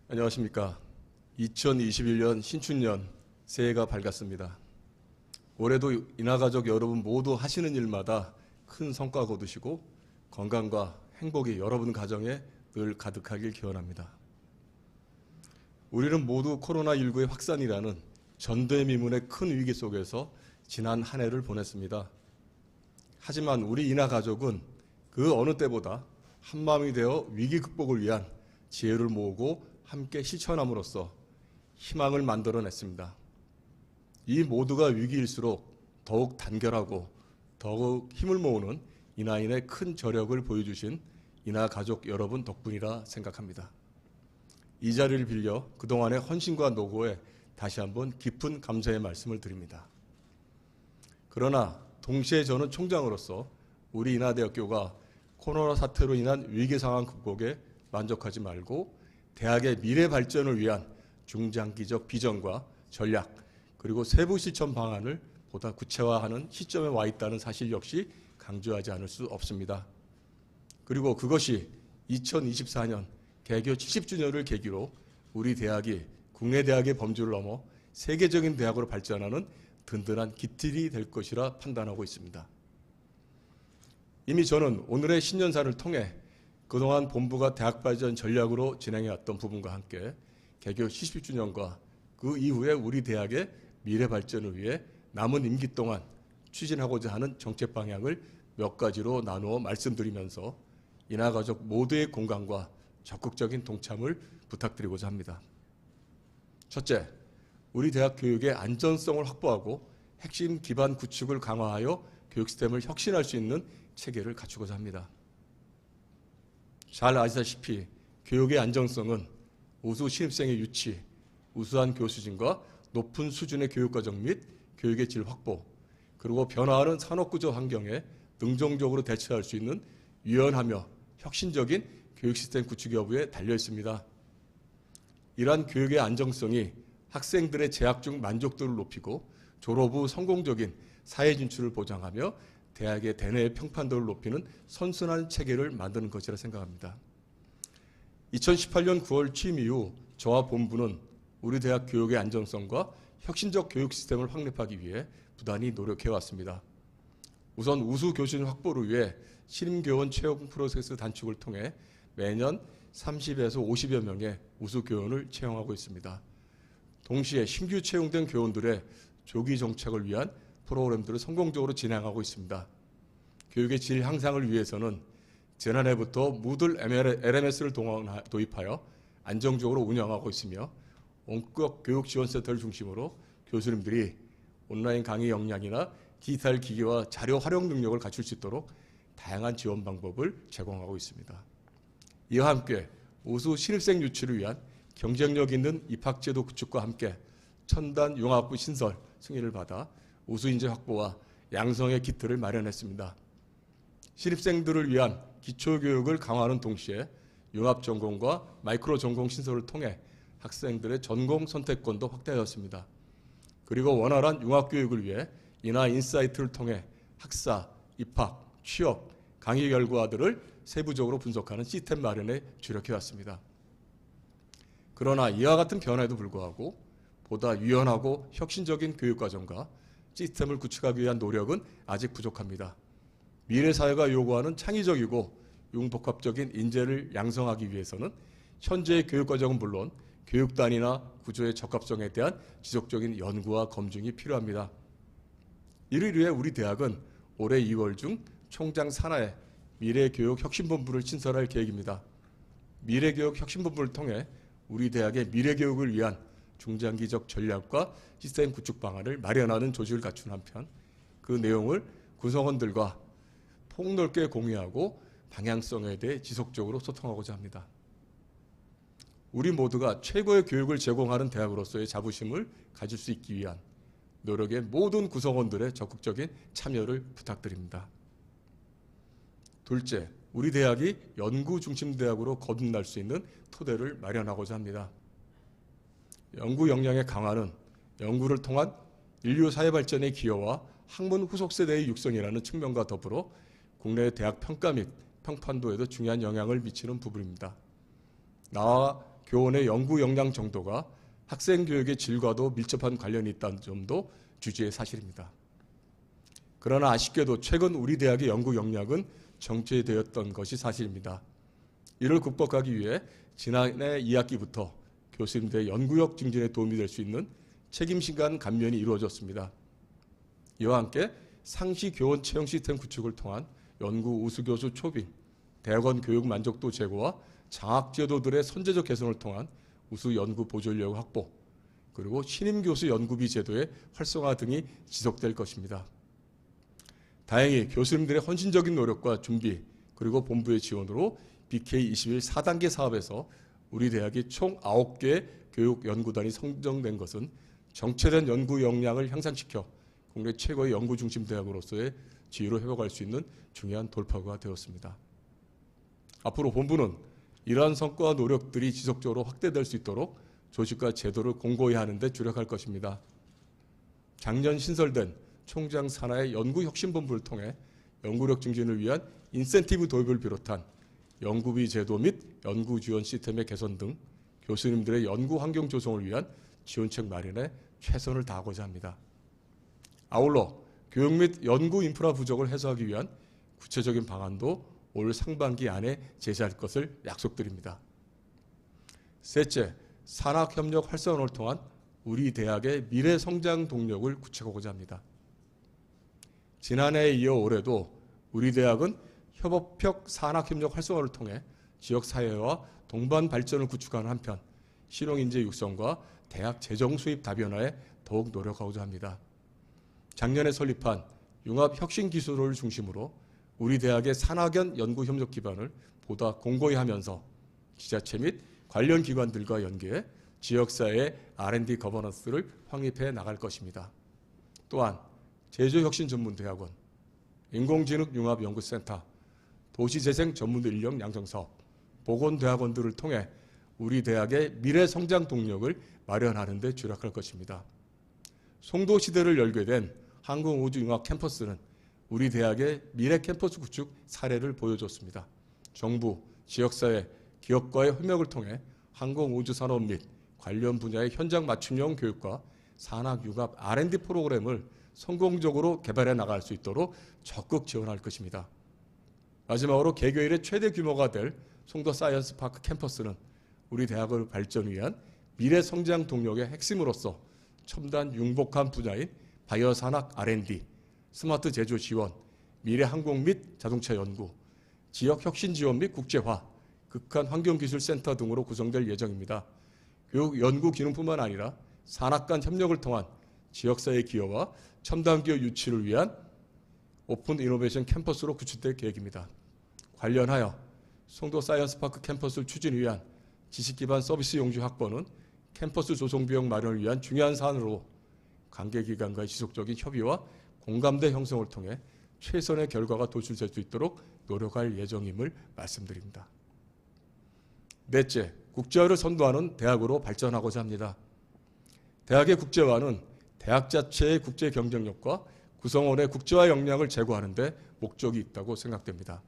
안녕하십니까. 2021년 신춘년 새해가 밝았습니다. 올해도 인하가족 여러분 모두 하시는 일마다 큰 성과 거두시고 건강과 행복이 여러분 가정에 늘 가득하길 기원합니다. 우리는 모두 코로나19의 확산이라는 전대미문의 큰 위기 속에서 지난 한 해를 보냈습니다. 하지만 우리 인하가족은 그 어느 때보다 한마음이 되어 위기 극복을 위한 지혜를 모으고 함께 실천함으로써 희망을 만들어냈습니다. 이 모두가 위기일수록 더욱 단결하고 더욱 힘을 모으는 인하인의 큰 저력을 보여주신 인하가족 여러분 덕분이라 생각합니다. 이 자리를 빌려 그동안의 헌신과 노고에 다시 한번 깊은 감사의 말씀을 드립니다. 그러나 동시에 저는 총장으로서 우리 인하대학교가 코로나 사태로 인한 위기 상황 극복에 만족하지 말고 대학의 미래 발전을 위한 중장기적 비전과 전략 그리고 세부 실천 방안을 보다 구체화하는 시점에 와 있다는 사실 역시 강조하지 않을 수 없습니다. 그리고 그것이 2024년 개교 70주년을 계기로 우리 대학이 국내 대학의 범주를 넘어 세계적인 대학으로 발전하는 든든한 기틀이 될 것이라 판단하고 있습니다. 이미 저는 오늘의 신년사를 통해 그동안 본부가 대학 발전 전략으로 진행해왔던 부분과 함께 개교 70주년과 그 이후에 우리 대학의 미래 발전을 위해 남은 임기 동안 추진하고자 하는 정책 방향을 몇 가지로 나누어 말씀드리면서 인하가족 모두의 공감과 적극적인 동참을 부탁드리고자 합니다. 첫째, 우리 대학 교육의 안전성을 확보하고 핵심 기반 구축을 강화하여 교육 시스템을 혁신할 수 있는 체계를 갖추고자 합니다. 잘 아시다시피 교육의 안정성은 우수 신입생의 유치, 우수한 교수진과 높은 수준의 교육과정 및 교육의 질 확보, 그리고 변화하는 산업구조 환경에 능동적으로 대처할 수 있는 유연하며 혁신적인 교육 시스템 구축 여부에 달려 있습니다. 이러한 교육의 안정성이 학생들의 재학 중 만족도를 높이고 졸업 후 성공적인 사회 진출을 보장하며 대학의 대내 평판도를 높이는 선순환 체계를 만드는 것이라 생각합니다. 2018년 9월 취임 이후 저와 본부는 우리 대학 교육의 안정성과 혁신적 교육 시스템을 확립하기 위해 부단히 노력해왔습니다. 우선 우수 교수진 확보를 위해 신임교원 채용 프로세스 단축을 통해 매년 30에서 50여 명의 우수 교원을 채용하고 있습니다. 동시에 신규 채용된 교원들의 조기 정착을 위한 프로그램들을 성공적으로 진행하고 있습니다. 교육의 질 향상을 위해서는 지난해부터 무들 LMS를 도입하여 안정적으로 운영하고 있으며 원격 교육지원센터를 중심으로 교수님들이 온라인 강의 역량이나 디지털 기기와 자료 활용 능력을 갖출 수 있도록 다양한 지원 방법을 제공하고 있습니다. 이와 함께 우수 신입생 유치를 위한 경쟁력 있는 입학제도 구축과 함께 첨단 융합부 신설 승인을 받아 우수 인재 확보와 양성의 기틀을 마련했습니다. 신입생들을 위한 기초교육을 강화하는 동시에 융합 전공과 마이크로 전공 신설을 통해 학생들의 전공 선택권도 확대하였습니다. 그리고 원활한 융합교육을 위해 인하 인사이트를 통해 학사, 입학, 취업, 강의 결과들을 세부적으로 분석하는 시스템 마련에 주력해왔습니다. 그러나 이와 같은 변화에도 불구하고 보다 유연하고 혁신적인 교육과정과 시스템을 구축하기 위한 노력은 아직 부족합니다. 미래 사회가 요구하는 창의적이고 융복합적인 인재를 양성하기 위해서는 현재의 교육과정은 물론 교육단이나 구조의 적합성에 대한 지속적인 연구와 검증이 필요합니다. 이를 위해 우리 대학은 올해 2월 중 총장 산하에 미래교육혁신본부를 신설할 계획입니다. 미래교육혁신본부를 통해 우리 대학의 미래교육을 위한 중장기적 전략과 시스템 구축 방안을 마련하는 조직을 갖춘 한편 그 내용을 구성원들과 폭넓게 공유하고 방향성에 대해 지속적으로 소통하고자 합니다. 우리 모두가 최고의 교육을 제공하는 대학으로서의 자부심을 가질 수 있기 위한 노력의 모든 구성원들의 적극적인 참여를 부탁드립니다. 둘째, 우리 대학이 연구 중심 대학으로 거듭날 수 있는 토대를 마련하고자 합니다. 연구 역량의 강화는 연구를 통한 인류 사회 발전의 기여와 학문 후속 세대의 육성이라는 측면과 더불어 국내 대학 평가 및 평판도에도 중요한 영향을 미치는 부분입니다. 나와 교원의 연구 역량 정도가 학생 교육의 질과도 밀접한 관련이 있다는 점도 주지의 사실입니다. 그러나 아쉽게도 최근 우리 대학의 연구 역량은 정체되었던 것이 사실입니다. 이를 극복하기 위해 지난해 2학기부터 교수님들의 연구력 증진에 도움이 될 수 있는 책임시간 감면이 이루어졌습니다. 이와 함께 상시 교원 채용 시스템 구축을 통한 연구 우수교수 초빙, 대학원 교육 만족도 제고와 장학제도들의 선제적 개선을 통한 우수 연구 보조 인력 확보, 그리고 신임 교수 연구비 제도의 활성화 등이 지속될 것입니다. 다행히 교수님들의 헌신적인 노력과 준비, 그리고 본부의 지원으로 BK21 4단계 사업에서 우리 대학이 총 9개의 교육연구단이 선정된 것은 정체된 연구 역량을 향상시켜 국내 최고의 연구 중심 대학으로서의 지위로 회복할 수 있는 중요한 돌파구가 되었습니다. 앞으로 본부는 이러한 성과와 노력들이 지속적으로 확대될 수 있도록 조직과 제도를 공고히 하는 데 주력할 것입니다. 작년 신설된 총장 산하의 연구혁신본부를 통해 연구력 증진을 위한 인센티브 도입을 비롯한 연구비 제도 및 연구 지원 시스템의 개선 등 교수님들의 연구 환경 조성을 위한 지원책 마련에 최선을 다하고자 합니다. 아울러 교육 및 연구 인프라 부족을 해소하기 위한 구체적인 방안도 올 상반기 안에 제시할 것을 약속드립니다. 셋째, 산학협력 활성화를 통한 우리 대학의 미래 성장 동력을 구축하고자 합니다. 지난해에 이어 올해도 우리 대학은 협업형 산학협력 활성화를 통해 지역사회와 동반 발전을 구축하는 한편 실용인재 육성과 대학 재정 수입 다변화에 더욱 노력하고자 합니다. 작년에 설립한 융합혁신기술을 중심으로 우리 대학의 산학연 연구협력 기반을 보다 공고히 하면서 지자체 및 관련 기관들과 연계해 지역사회의 R&D 거버넌스를 확립해 나갈 것입니다. 또한 제조혁신전문대학원, 인공지능융합연구센터, 도시재생 전문인력 양성사업, 보건대학원들을 통해 우리 대학의 미래 성장 동력을 마련하는 데 주력할 것입니다. 송도시대를 열게 된 항공우주융합 캠퍼스는 우리 대학의 미래 캠퍼스 구축 사례를 보여줬습니다. 정부, 지역사회, 기업과의 협력을 통해 항공우주산업 및 관련 분야의 현장 맞춤형 교육과 산학융합 R&D 프로그램을 성공적으로 개발해 나갈 수 있도록 적극 지원할 것입니다. 마지막으로 개교 이래 최대 규모가 될 송도 사이언스파크 캠퍼스는 우리 대학을 발전 위한 미래 성장 동력의 핵심으로서 첨단 융복합 분야인 바이오 산학 R&D, 스마트 제조 지원, 미래 항공 및 자동차 연구, 지역 혁신 지원 및 국제화, 극한 환경기술센터 등으로 구성될 예정입니다. 교육 연구 기능뿐만 아니라 산학 간 협력을 통한 지역사회 기여와 첨단 기업 유치를 위한 오픈 이노베이션 캠퍼스로 구축될 계획입니다. 관련하여 송도 사이언스파크 캠퍼스를 추진을 위한 지식기반 서비스 용지 확보는 캠퍼스 조성 비용 마련을 위한 중요한 사안으로 관계기관과의 지속적인 협의와 공감대 형성을 통해 최선의 결과가 도출될 수 있도록 노력할 예정임을 말씀드립니다. 넷째, 국제화를 선도하는 대학으로 발전하고자 합니다. 대학의 국제화는 대학 자체의 국제 경쟁력과 구성원의 국제화 역량을 제고하는 데 목적이 있다고 생각됩니다.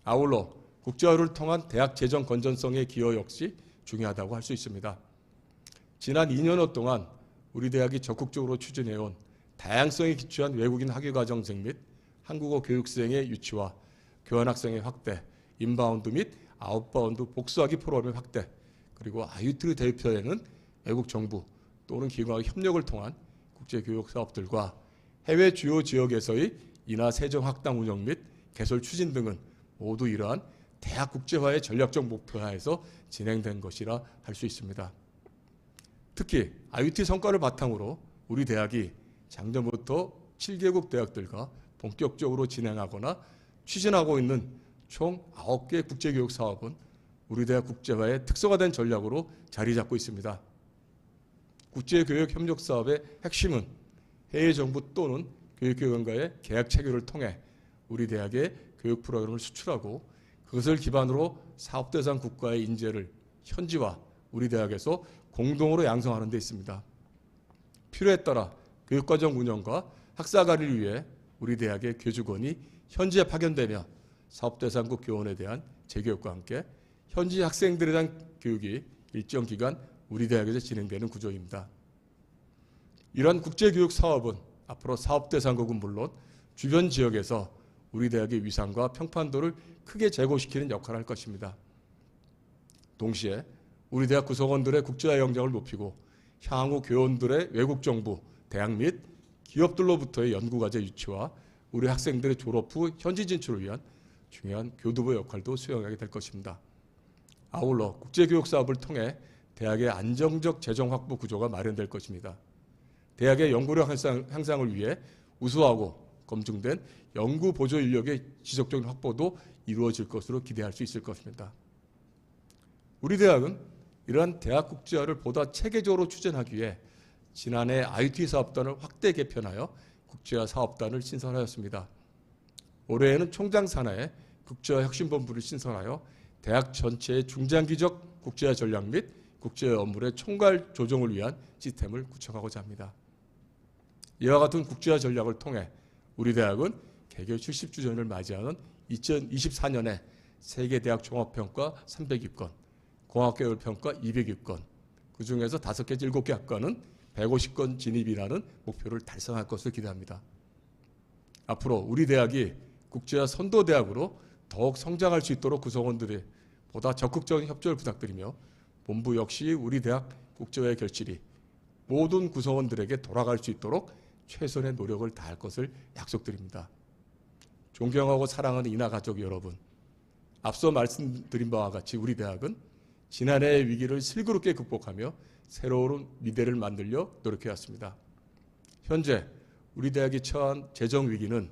아울러 국제화를 통한 대학 재정 건전성의 기여 역시 중요하다고 할 수 있습니다. 지난 2년여 동안 우리 대학이 적극적으로 추진해온 다양성에 기초한 외국인 학위과정생 및 한국어 교육생의 유치와 교환학생의 확대, 인바운드 및 아웃바운드 복수학위 프로그램의 확대, 그리고 IUT를 대표하는 외국 정부 또는 기관의 협력을 통한 국제교육 사업들과 해외 주요 지역에서의 인하 세정 학당 운영 및 개설 추진 등은 모두 이러한 대학 국제화의 전략적 목표하에서 진행된 것이라 할 수 있습니다. 특히 IUT 성과를 바탕으로 우리 대학이 작년부터 7개국 대학들과 본격적으로 진행하거나 추진하고 있는 총 9개 국제교육 사업은 우리 대학 국제화의 특성화된 전략으로 자리 잡고 있습니다. 국제교육 협력 사업의 핵심은 해외 정부 또는 교육기관과의 계약 체결을 통해 우리 대학의 교육 프로그램을 수출하고 그것을 기반으로 사업 대상 국가의 인재를 현지와 우리 대학에서 공동으로 양성하는 데 있습니다. 필요에 따라 교육과정 운영과 학사 관리를 위해 우리 대학의 교직원이 현지에 파견되며 사업 대상국 교원에 대한 재교육과 함께 현지 학생들에 대한 교육이 일정 기간 우리 대학에서 진행되는 구조입니다. 이러한 국제교육 사업은 앞으로 사업대상국은 물론 주변 지역에서 우리 대학의 위상과 평판도를 크게 제고시키는 역할을 할 것입니다. 동시에 우리 대학 구성원들의 국제화 역량을 높이고 향후 교원들의 외국 정부, 대학 및 기업들로부터의 연구과제 유치와 우리 학생들의 졸업 후 현지 진출을 위한 중요한 교두보 역할도 수행하게 될 것입니다. 아울러 국제교육 사업을 통해 대학의 안정적 재정 확보 구조가 마련될 것입니다. 대학의 연구력 향상을 위해 우수하고 검증된 연구 보조 인력의 지속적인 확보도 이루어질 것으로 기대할 수 있을 것입니다. 우리 대학은 이러한 대학 국제화를 보다 체계적으로 추진하기 위해 지난해 IT 사업단을 확대 개편하여 국제화 사업단을 신설하였습니다. 올해에는 총장 산하에 국제화 혁신본부를 신설하여 대학 전체의 중장기적 국제화 전략 및 국제화 업무의 총괄 조정을 위한 시스템을 구축하고자 합니다. 이와 같은 국제화 전략을 통해 우리 대학은 개교 70주년을 맞이하는 2024년에 세계대학 종합평가 300위권, 공학개혁평가 200위권, 그중에서 5개, 7개 학과는 150권 진입이라는 목표를 달성할 것을 기대합니다. 앞으로 우리 대학이 국제화 선도대학으로 더욱 성장할 수 있도록 구성원들이 보다 적극적인 협조를 부탁드리며 본부 역시 우리 대학 국제화의 결실이 모든 구성원들에게 돌아갈 수 있도록 최선의 노력을 다할 것을 약속드립니다. 존경하고 사랑하는 인하 가족 여러분, 앞서 말씀드린 바와 같이 우리 대학은 지난해의 위기를 슬기롭게 극복하며 새로운 미래를 만들려 노력해왔습니다. 현재 우리 대학이 처한 재정 위기는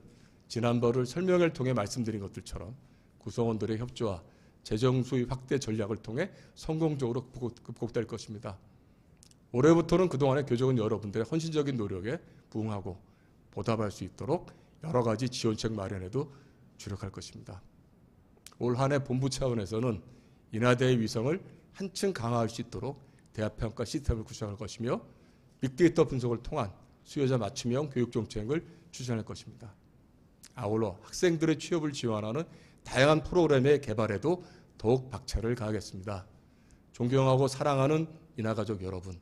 지난번을 설명을 통해 말씀드린 것들처럼 구성원들의 협조와 재정 수입 확대 전략을 통해 성공적으로 극복될 것입니다. 올해부터는 그동안의 교직원 여러분들의 헌신적인 노력에 부응하고 보답할 수 있도록 여러 가지 지원책 마련에도 주력할 것입니다. 올 한 해 본부 차원에서는 인하대의 위성을 한층 강화할 수 있도록 대학평가 시스템을 구축할 것이며 빅데이터 분석을 통한 수요자 맞춤형 교육 정책을 추진할 것입니다. 아울러 학생들의 취업을 지원하는 다양한 프로그램의 개발에도 더욱 박차를 가하겠습니다. 존경하고 사랑하는 인하가족 여러분,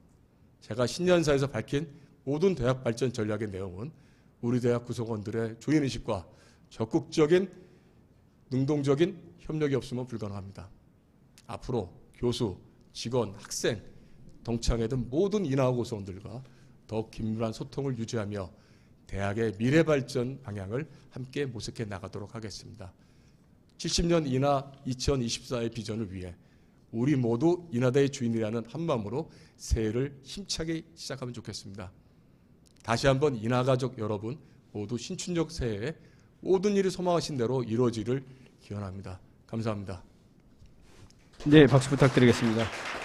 제가 신년사에서 밝힌 모든 대학 발전 전략의 내용은 우리 대학 구성원들의 조인의식과 적극적인 능동적인 협력이 없으면 불가능합니다. 앞으로 교수, 직원, 학생, 동창회 등 모든 인하 구성원들과 더욱 긴밀한 소통을 유지하며 대학의 미래 발전 방향을 함께 모색해 나가도록 하겠습니다. 70년 인하 2024의 비전을 위해 우리 모두 인하대의 주인이라는 한마음으로 새해를 힘차게 시작하면 좋겠습니다. 다시 한번 인하가족 여러분 모두 신춘적 새해에 모든 일이 소망하신 대로 이루어지기를 기원합니다. 감사합니다. 네, 박수 부탁드리겠습니다.